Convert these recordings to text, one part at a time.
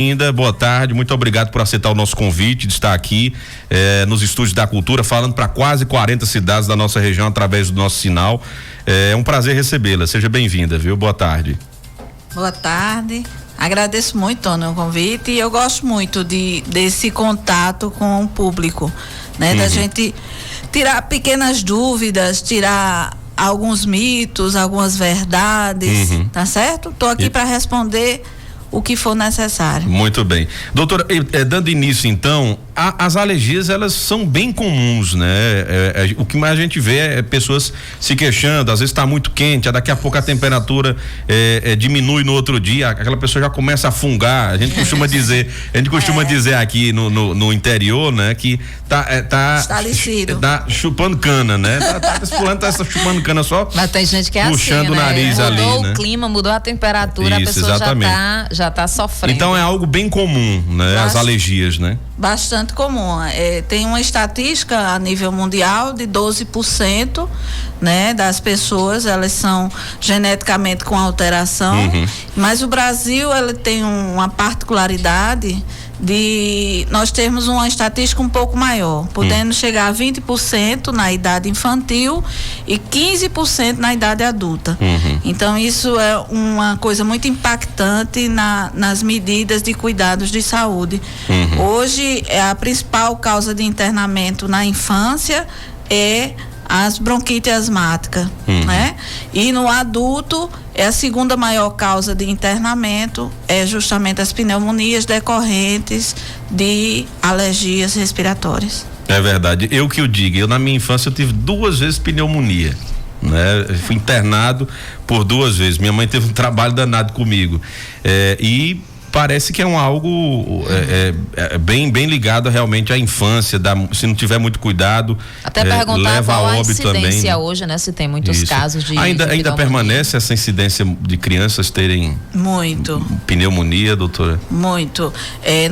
Ainda, boa tarde, muito obrigado por aceitar o nosso convite de estar aqui nos estúdios da Cultura, falando para quase 40 cidades da nossa região através do nosso sinal. É um prazer recebê-la, seja bem-vinda, viu? Boa tarde. Boa tarde, agradeço muito, Tony, o convite, e eu gosto muito desse contato com o público, né? Da gente tirar pequenas dúvidas, tirar alguns mitos, algumas verdades, tá certo? Tô aqui para responder o que for necessário. Muito bem. Doutora, dando início então, as alergias elas são bem comuns, né? O que mais a gente vê é pessoas se queixando, às vezes está muito quente, daqui a pouco a temperatura diminui no outro dia, aquela pessoa já começa a fungar, a gente costuma dizer aqui no interior, né? Que tá chupando cana, né? Fulano tá chupando cana só. Mas tem gente que é puxando assim, o nariz né? ali, Mudou né? o clima, mudou a temperatura, Isso, a pessoa exatamente. já tá sofrendo. Então é algo bem comum, né? As alergias, né? Bastante comum. Tem uma estatística a nível mundial de 12%, né, das pessoas, elas são geneticamente com alteração, mas o Brasil, ele tem uma particularidade de nós termos uma estatística um pouco maior, podendo chegar a 20% na idade infantil e 15% na idade adulta. Então isso é uma coisa muito impactante nas medidas de cuidados de saúde. Hoje a principal causa de internamento na infância é as bronquite asmática, né? E no adulto a segunda maior causa de internamento é justamente as pneumonias decorrentes de alergias respiratórias. É verdade. Eu digo, na minha infância eu tive 2 vezes pneumonia, né? Eu fui internado por 2 vezes. Minha mãe teve um trabalho danado comigo. E parece que é algo bem ligado realmente à infância, se não tiver muito cuidado, até perguntar leva qual a a óbito incidência também, hoje, né? Se tem muitos casos de ainda permanece essa incidência de crianças terem pneumonia, doutora? Muito.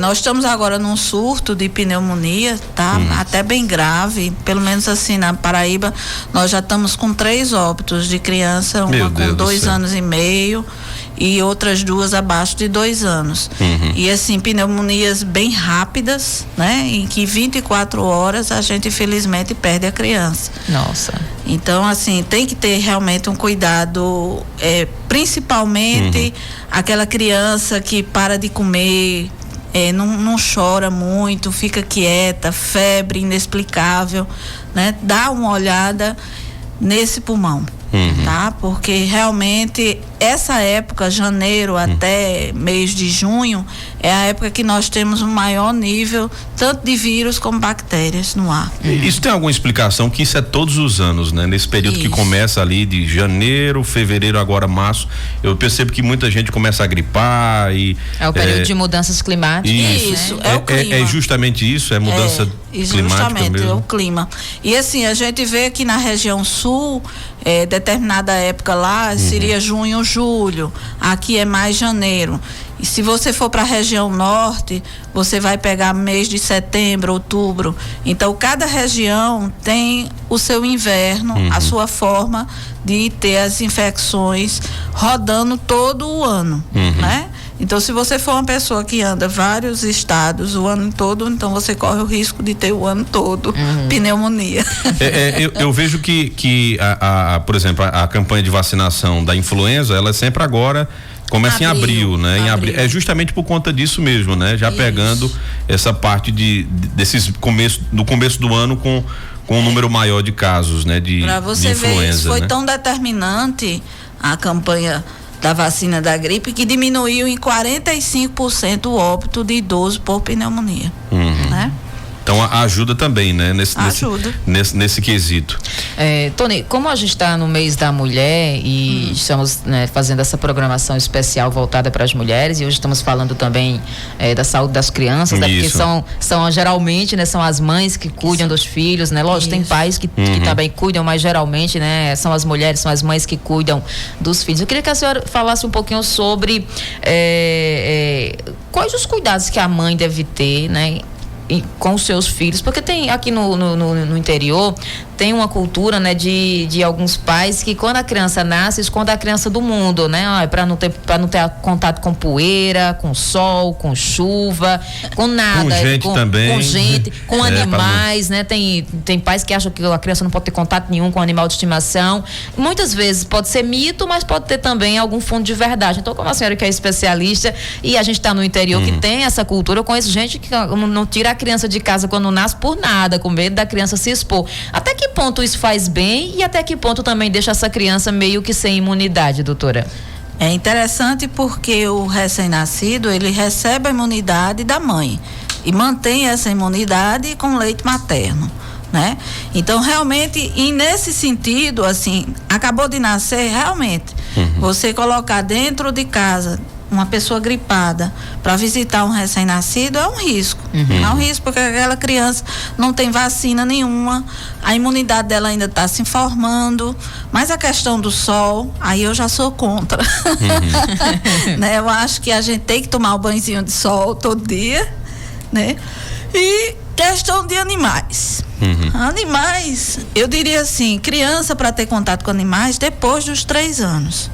Nós estamos agora num surto de pneumonia, tá? Até bem grave, pelo menos assim na Paraíba nós já estamos com 3 óbitos de criança, uma com 2 anos e meio e outras 2 abaixo de 2 anos. E assim, pneumonias bem rápidas, né? Em que 24 horas a gente infelizmente perde a criança. Nossa. Então, assim, tem que ter realmente um cuidado, principalmente aquela criança que para de comer, não chora muito, fica quieta, febre inexplicável, né? Dá uma olhada nesse pulmão. Tá? Porque realmente essa época, janeiro até mês de junho, é a época que nós temos um maior nível tanto de vírus como bactérias no ar. Isso tem alguma explicação que isso é todos os anos, né? Nesse período que começa ali de janeiro, fevereiro, agora março, eu percebo que muita gente começa a gripar e é o período de mudanças climáticas. Isso, né? é o clima. É justamente isso, é mudança climática justamente, mesmo. É o clima. E assim, a gente vê que na região sul, determinada época lá seria junho, julho, aqui é mais janeiro. E se você for para a região norte, você vai pegar mês de setembro, outubro. Então, cada região tem o seu inverno, a sua forma de ter as infecções rodando todo o ano, né? Então, se você for uma pessoa que anda vários estados o ano todo, então você corre o risco de ter o ano todo pneumonia. Eu vejo que por exemplo, a campanha de vacinação da influenza, ela é sempre agora, começa em abril, né? Em abril. É justamente por conta disso mesmo, né? Já pegando essa parte do começo do ano com um número maior de casos, né? Pra você de influenza, ver, isso foi, né? tão determinante a campanha da vacina da gripe que diminuiu em 45% o óbito de idoso por pneumonia, né? Então ajuda também, né? Ajuda. Nesse quesito. Tony, como a gente está no mês da mulher e estamos, né, fazendo essa programação especial voltada para as mulheres, e hoje estamos falando também da saúde das crianças, né? Porque são geralmente, né, são as mães que cuidam dos filhos, né? Lógico, tem pais que também cuidam, mas geralmente, né, são as mulheres, são as mães que cuidam dos filhos. Eu queria que a senhora falasse um pouquinho sobre quais os cuidados que a mãe deve ter, né, com os seus filhos, porque tem aqui no interior tem uma cultura, né, de alguns pais que quando a criança nasce, esconde a criança do mundo, né, para não ter contato com poeira, com sol, com chuva, com nada, com gente também, com gente, com animais, né, tem pais que acham que a criança não pode ter contato nenhum com animal de estimação. Muitas vezes pode ser mito, mas pode ter também algum fundo de verdade. Então, como a senhora que é especialista e a gente está no interior que tem essa cultura, eu conheço gente que não tira a criança de casa quando nasce por nada, com medo da criança se expor. Até que ponto isso faz bem e até que ponto também deixa essa criança meio que sem imunidade, doutora? É interessante porque o recém-nascido, ele recebe a imunidade da mãe e mantém essa imunidade com leite materno, né? Então, realmente, e nesse sentido, assim, acabou de nascer, realmente, você colocar dentro de casa uma pessoa gripada para visitar um recém-nascido é um risco. É um risco porque aquela criança não tem vacina nenhuma, a imunidade dela ainda está se formando, mas a questão do sol, aí eu já sou contra. Né? Eu acho que a gente tem que tomar o banhozinho de sol todo dia, né? E questão de animais. Animais, eu diria assim, criança para ter contato com animais depois dos 3 anos.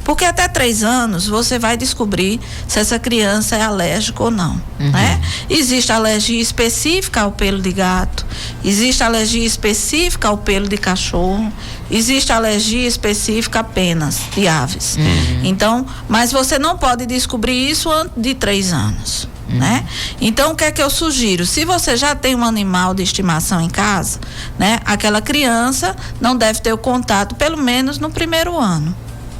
Porque até 3 anos você vai descobrir se essa criança é alérgica ou não, né? Existe alergia específica ao pelo de gato, existe alergia específica ao pelo de cachorro, existe alergia específica apenas de aves. Então, mas você não pode descobrir isso antes de 3 anos. Né? Então, o que é que eu sugiro? Se você já tem um animal de estimação em casa, né? Aquela criança não deve ter o contato pelo menos no primeiro ano,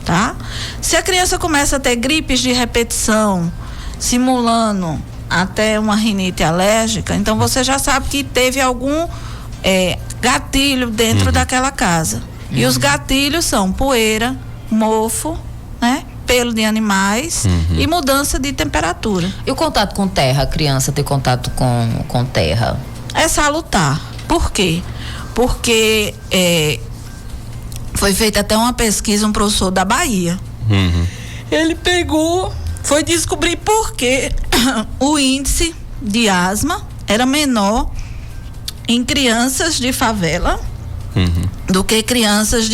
tá? Se a criança começa a ter gripes de repetição, simulando até uma rinite alérgica, então você já sabe que teve algum gatilho dentro daquela casa. E os gatilhos são poeira, mofo, né? Pelo de animais e mudança de temperatura. E o contato com terra, a criança ter contato com terra? É salutar. Por quê? Porque foi feita até uma pesquisa, um professor da Bahia. Ele foi descobrir por que o índice de asma era menor em crianças de favela do que crianças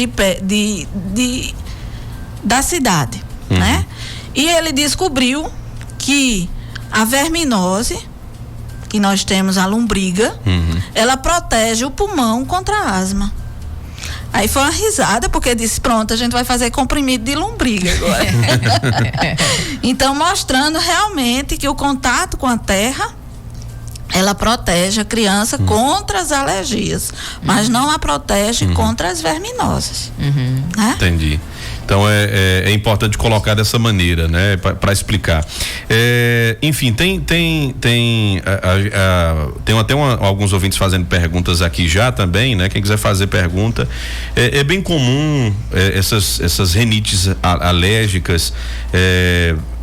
da cidade. Né? E ele descobriu que a verminose, que nós temos a lombriga, ela protege o pulmão contra a asma. Aí foi uma risada, porque disse, pronto, a gente vai fazer comprimido de lombriga agora. Então, mostrando realmente que o contato com a terra, ela protege a criança contra as alergias, mas não a protege contra as verminoses. Né? Entendi. Então é importante colocar dessa maneira, né, para explicar. Enfim, tem até alguns ouvintes fazendo perguntas aqui já também, né? Quem quiser fazer pergunta, é bem comum essas rinites alérgicas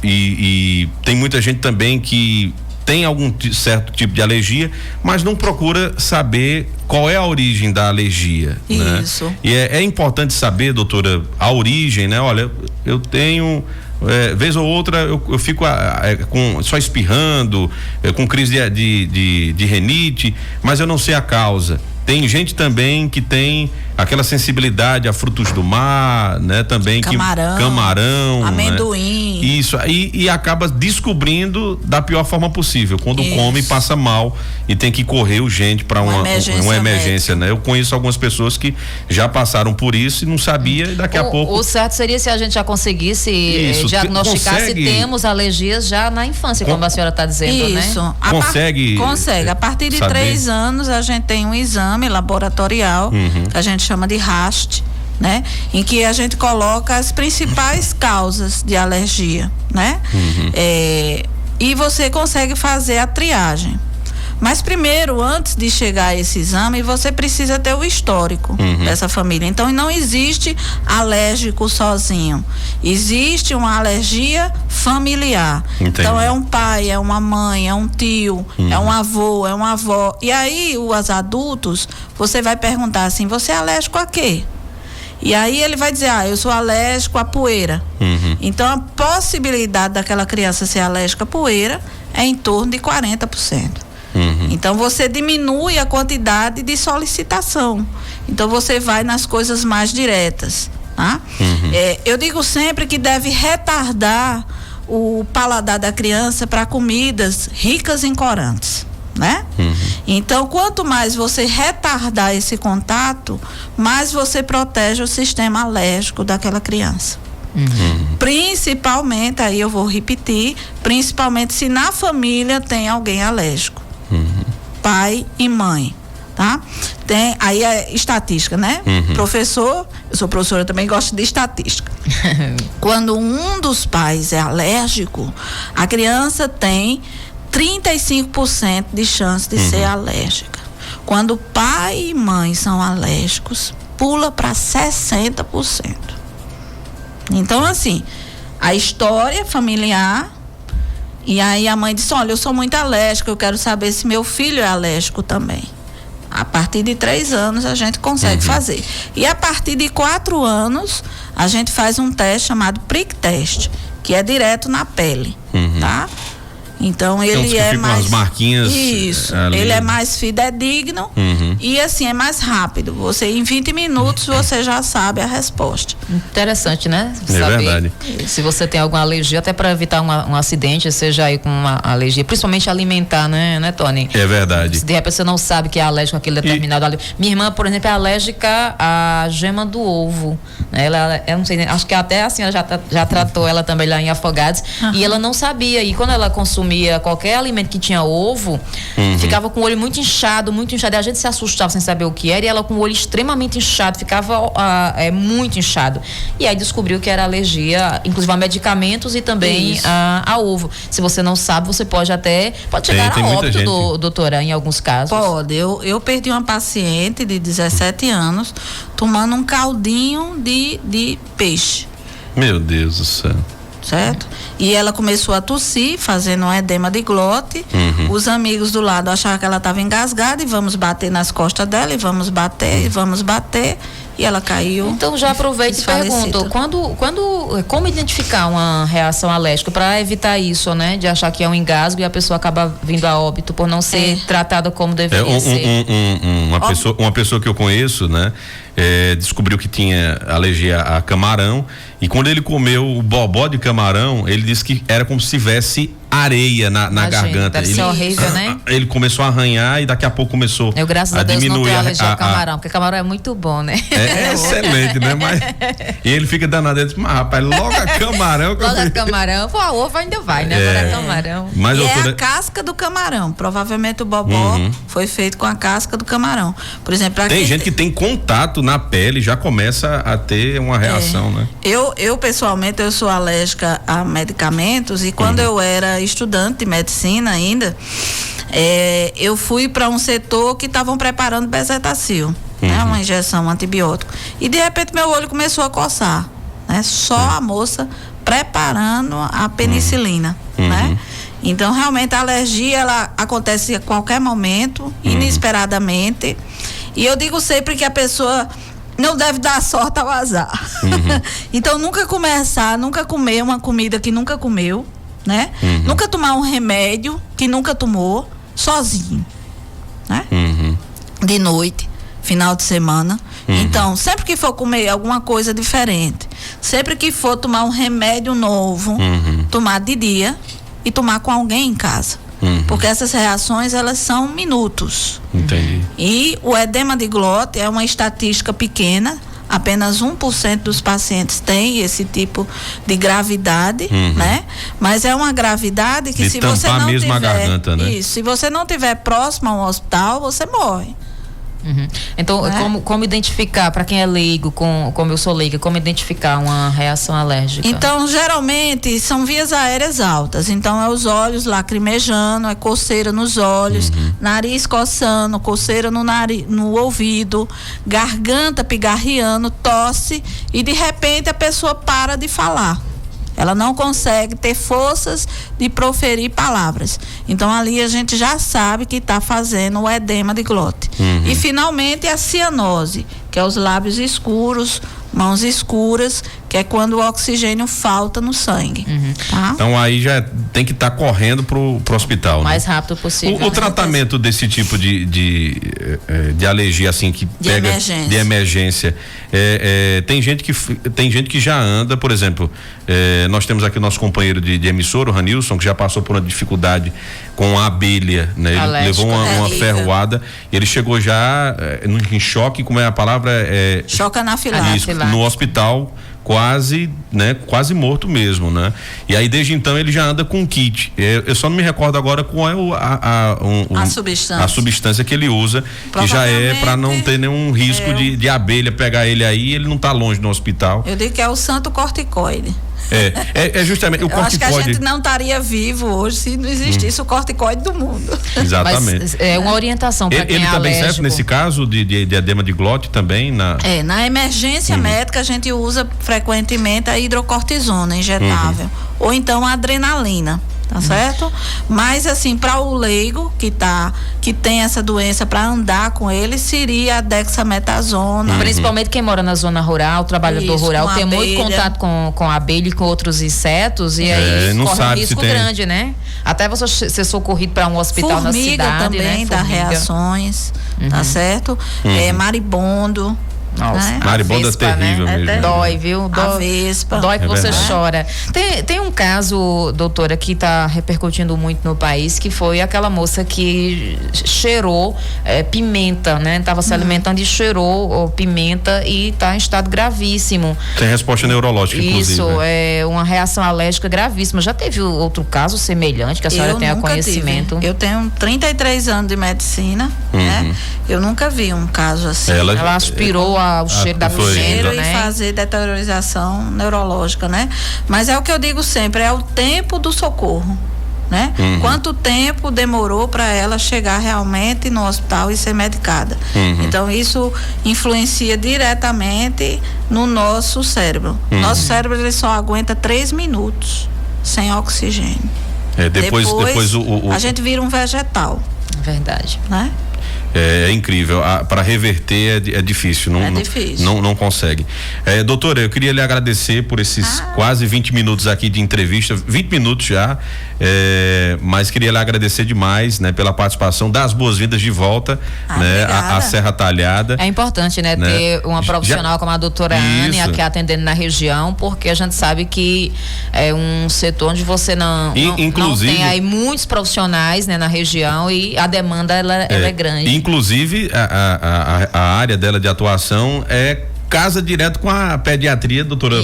e tem muita gente também que tem algum certo tipo de alergia, mas não procura saber qual é a origem da alergia. Isso. Né? E é importante saber, doutora, a origem, né? Olha, eu tenho, vez ou outra, eu fico só espirrando, com crise de rinite, mas eu não sei a causa. Tem gente também que tem aquela sensibilidade a frutos do mar, né? Também camarão, amendoim. Né? Isso aí, e acaba descobrindo da pior forma possível, quando come e passa mal e tem que correr urgente para uma emergência, né? Eu conheço algumas pessoas que já passaram por isso e não sabia, e daqui a pouco. O certo seria se a gente já conseguisse diagnosticar se temos alergias já na infância, como a senhora está dizendo, isso, né? Consegue. A partir de 3 anos a gente tem um exame laboratorial que a gente chama de RAST, né? Em que a gente coloca as principais causas de alergia, né? E você consegue fazer a triagem. Mas primeiro, antes de chegar a esse exame, você precisa ter o histórico dessa família. Então, não existe alérgico sozinho. Existe uma alergia familiar. Entendi. Então, é um pai, é uma mãe, é um tio, é um avô, é uma avó. E aí, os adultos, você vai perguntar assim, você é alérgico a quê? E aí ele vai dizer, eu sou alérgico à poeira. Então, a possibilidade daquela criança ser alérgica à poeira é em torno de 40%. Então você diminui a quantidade de solicitação. Então você vai nas coisas mais diretas, tá? Eu digo sempre que deve retardar o paladar da criança para comidas ricas em corantes, né? Então, quanto mais você retardar esse contato, mais você protege o sistema alérgico daquela criança. Principalmente, aí eu vou repetir, principalmente se na família tem alguém alérgico, pai e mãe, tá? Tem, aí é estatística, né? Professor, eu sou professora, também gosto de estatística. Quando um dos pais é alérgico, a criança tem 35% de chance de ser alérgica. Quando pai e mãe são alérgicos, pula para 60%. Então, assim, a história familiar, e aí a mãe disse, olha, eu sou muito alérgica, eu quero saber se meu filho é alérgico também. A partir de 3 anos a gente consegue fazer. E a partir de 4 anos, a gente faz um teste chamado prick test, que é direto na pele, tá? Então ele é mais, as marquinhas, isso, ele é mais fidedigno e assim é mais rápido. Você em 20 minutos você já sabe a resposta. Interessante, né? Verdade. Se você tem alguma alergia, até para evitar um acidente, seja aí com uma alergia, principalmente alimentar, né, Tony? É verdade. Se de repente você não sabe que é alérgico àquele determinado alimento. Minha irmã, por exemplo, é alérgica à gema do ovo. Ela, eu não sei, acho que até a senhora já tratou ela também lá em Afogados, e ela não sabia. E quando ela consumia qualquer alimento que tinha ovo, ficava com o olho muito inchado, e a gente se assustava sem saber o que era, e ela com o olho extremamente inchado, ficava muito inchado. E aí descobriu que era alergia, inclusive a medicamentos e também a ovo. Se você não sabe, você pode chegar a óbito, doutora, em alguns casos. Pode. Eu perdi uma paciente de 17 anos tomando um caldinho de peixe. Meu Deus do céu. Certo? E ela começou a tossir, fazendo um edema de glote. Os amigos do lado achavam que ela estava engasgada e vamos bater nas costas dela, e vamos bater, e ela caiu. Então já aproveito e pergunto, como identificar uma reação alérgica para evitar isso, né? De achar que é um engasgo e a pessoa acaba vindo a óbito por não ser tratada como deveria ser. Uma pessoa que eu conheço, né? Descobriu que tinha alergia a camarão, e quando ele comeu o bobó de camarão, ele disse que era como se tivesse areia na garganta. Deve ser horrível, né? Ele começou a arranhar e daqui a pouco começou graças a Deus diminuir não tenho alergia a camarão, porque camarão é muito bom, né? É excelente, né? Mas, e ele fica danado, ele diz, mas rapaz, logo a camarão. Logo a camarão, pô, a ovo ainda vai, né? Agora é camarão. Mas, doutora, é a casca do camarão. Provavelmente o bobó foi feito com a casca do camarão. Por exemplo, tem gente que tem contato na pele, já começa a ter uma reação, né? Eu pessoalmente, eu sou alérgica a medicamentos, e quando eu era estudante de medicina ainda, eu fui para um setor que estavam preparando bezetacil, né? Uma injeção antibiótico. E de repente meu olho começou a coçar, né? Só a moça preparando a penicilina, né? Então realmente a alergia, ela acontece a qualquer momento, inesperadamente. E eu digo sempre que a pessoa não deve dar sorte ao azar. Então nunca comer uma comida que nunca comeu, né? Nunca tomar um remédio que nunca tomou sozinho, né? De noite, final de semana. Então, sempre que for comer alguma coisa diferente, sempre que for tomar um remédio novo, tomar de dia e tomar com alguém em casa. Porque essas reações, elas são minutos. Entendi. E o edema de glote é uma estatística pequena, apenas 1% dos pacientes tem esse tipo de gravidade, né? Mas é uma gravidade que, se você não tiver, a garganta, né? Isso, se você não tiver próximo a um hospital, você morre. Então, como identificar, para quem é leigo, como eu sou leiga, como identificar uma reação alérgica? Então, geralmente, são vias aéreas altas. Então, é os olhos lacrimejando, é coceira nos olhos, nariz coçando, coceira no ouvido, garganta pigarreando, tosse, e de repente a pessoa para de falar. Ela não consegue ter forças de proferir palavras. Então ali a gente já sabe que está fazendo o edema de glote. E finalmente a cianose, que é os lábios escuros, mãos escuras, que é quando o oxigênio falta no sangue. Tá? Então aí já tem que estar correndo pro hospital. O mais rápido possível. O tratamento desse tipo de alergia, assim, que pega de emergência, tem gente que já anda, por exemplo, nós temos aqui o nosso companheiro de emissora, o Ranilson, que já passou por uma dificuldade com a abelha, né? Ele levou uma ferroada, ele chegou já em choque, como é a palavra? Choque anafilático. No hospital, quase morto mesmo, né? E aí desde então ele já anda com um kit. Eu só não me recordo agora qual é a substância que ele usa, que já é para não ter nenhum risco de abelha pegar ele aí, ele não tá longe no hospital. Eu digo que é o santo corticoide. É justamente o corticoide. Acho que a gente não estaria vivo hoje se não existisse o corticoide do mundo. Exatamente. Mas é uma orientação para quem é alérgico. Ele também serve nesse caso de edema de glote também? Na emergência médica a gente usa frequentemente a hidrocortisona injetável ou então a adrenalina. Tá certo? Mas assim, para o leigo que tem essa doença, para andar com ele, seria a dexametasona. Principalmente quem mora na zona rural, o trabalhador rural tem muito contato com a abelha e com outros insetos, e aí corre um risco grande, né? Até você ser socorrido para um hospital na cidade, também, né? Dá reações, tá certo? Maribondo. Nossa, né? Maribondo é terrível, né? Mesmo. Dói, viu? A vespa. Dói que você chora. Tem um caso, doutora, que está repercutindo muito no país, que foi aquela moça que cheirou pimenta, né? Estava se alimentando e cheirou pimenta e está em estado gravíssimo. Tem resposta neurológica, inclusive. Isso, é uma reação alérgica gravíssima. Já teve outro caso semelhante que a senhora tenha conhecimento? Eu tenho 33 anos de medicina, né? Eu nunca vi um caso assim. Ela aspirou o cheiro da cheiro, né? E fazer deteriorização neurológica, né? Mas é o que eu digo sempre, é o tempo do socorro, né? Quanto tempo demorou para ela chegar realmente no hospital e ser medicada. Então isso influencia diretamente no nosso cérebro. Nosso cérebro ele só aguenta 3 minutos sem oxigênio. Depois a gente vira um vegetal. Verdade. Né? É incrível, para reverter é difícil, não consegue. Doutora, eu queria lhe agradecer por esses quase 20 minutos aqui de entrevista, 20 minutos já, mas queria lhe agradecer demais, né, pela participação, dar as boas-vindas de volta, né, à Serra Talhada. É importante, né, ter uma profissional como a doutora Anne aqui atendendo na região, porque a gente sabe que é um setor onde você não tem aí muitos profissionais, né, na região, e a demanda ela é grande. Inclusive, a área dela de atuação casa direto com a pediatria, doutora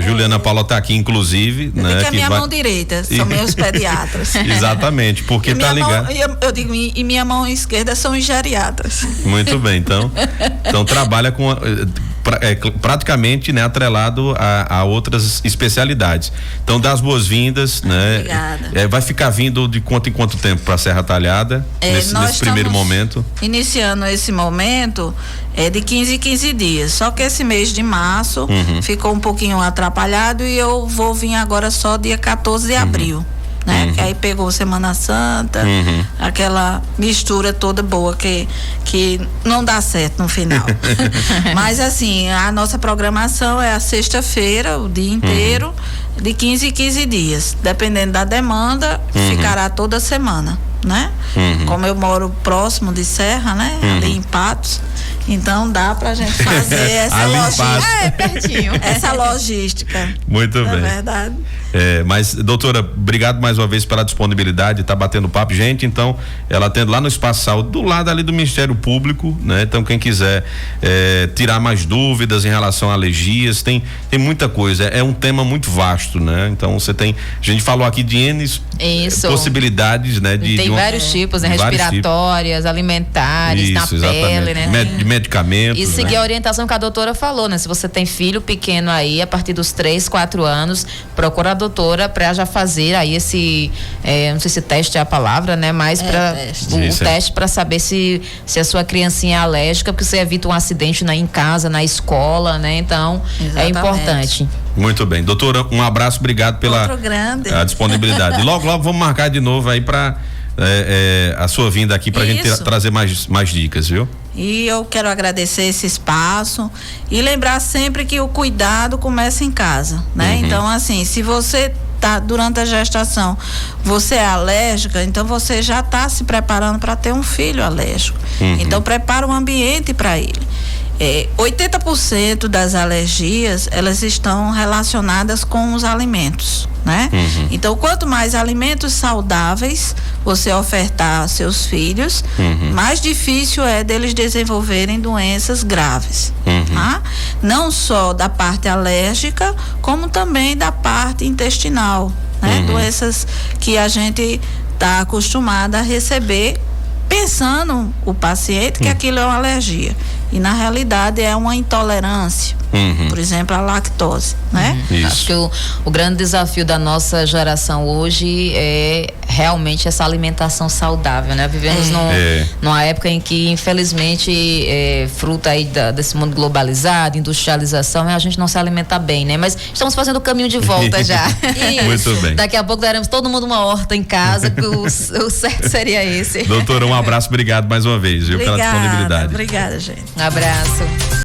Juliana Paula está aqui, inclusive. Né, que é minha mão direita, são meus pediatras. Exatamente, porque tá ligado. Eu digo, e minha mão esquerda são os geriatras. Muito bem, então trabalha com praticamente, né, atrelado a outras especialidades. Então, dá as boas-vindas, né? Obrigada. Vai ficar vindo de quanto em quanto tempo para a Serra Talhada, nesse primeiro momento? Iniciando esse momento de 15 em 15 dias. Só que esse mês de março ficou um pouquinho atrapalhado e eu vou vir agora só dia 14 de abril. Né? Que aí pegou Semana Santa, aquela mistura toda boa que não dá certo no final. Mas assim, a nossa programação é a sexta-feira, o dia inteiro, de 15 em 15 dias. Dependendo da demanda, ficará toda semana, né? Como eu moro próximo de Serra, né? Ali em Patos, então dá pra gente fazer essa logística. Pertinho. Essa logística. Muito bem. É verdade. Mas, doutora, obrigado mais uma vez pela disponibilidade, tá batendo papo. Gente, então, ela atende lá no Espaço Saúde, do lado ali do Ministério Público, né? Então, quem quiser tirar mais dúvidas em relação a alergias, tem muita coisa, é um tema muito vasto, né? Então, a gente falou aqui de N possibilidades, né? Tem vários tipos, né? Respiratórias, alimentares, na pele, né? De medicamentos. E seguir a orientação que a doutora falou, né? Se você tem filho pequeno aí, a partir dos 3, 4 anos, procura a doutora para já fazer aí esse, não sei se teste é a palavra, né? Mas o teste para saber se a sua criancinha é alérgica, porque você evita um acidente em casa, na escola, né? Então, é importante. Muito bem. Doutora, um abraço, obrigado pela a disponibilidade. Logo vamos marcar de novo aí para a sua vinda aqui pra gente trazer mais dicas, viu? E eu quero agradecer esse espaço e lembrar sempre que o cuidado começa em casa, né? Então, assim, se você tá durante a gestação, você é alérgica, então você já está se preparando para ter um filho alérgico. Então, prepara um ambiente para ele. 80% das alergias, elas estão relacionadas com os alimentos, né? Então, quanto mais alimentos saudáveis você ofertar aos seus filhos, mais difícil é deles desenvolverem doenças graves, tá? Não só da parte alérgica, como também da parte intestinal, né? Doenças que a gente está acostumado a receber pensando o paciente que aquilo é uma alergia e na realidade é uma intolerância, por exemplo, a lactose, né? Acho que o grande desafio da nossa geração hoje é realmente essa alimentação saudável, né? Vivemos numa época em que infelizmente fruto aí desse mundo globalizado, industrialização, a gente não se alimenta bem, né? Mas estamos fazendo o caminho de volta já. Muito bem. Daqui a pouco daremos todo mundo uma horta em casa, que o certo seria esse. Doutora, um abraço, obrigado mais uma vez, viu, pela disponibilidade. Obrigada, gente. Um abraço.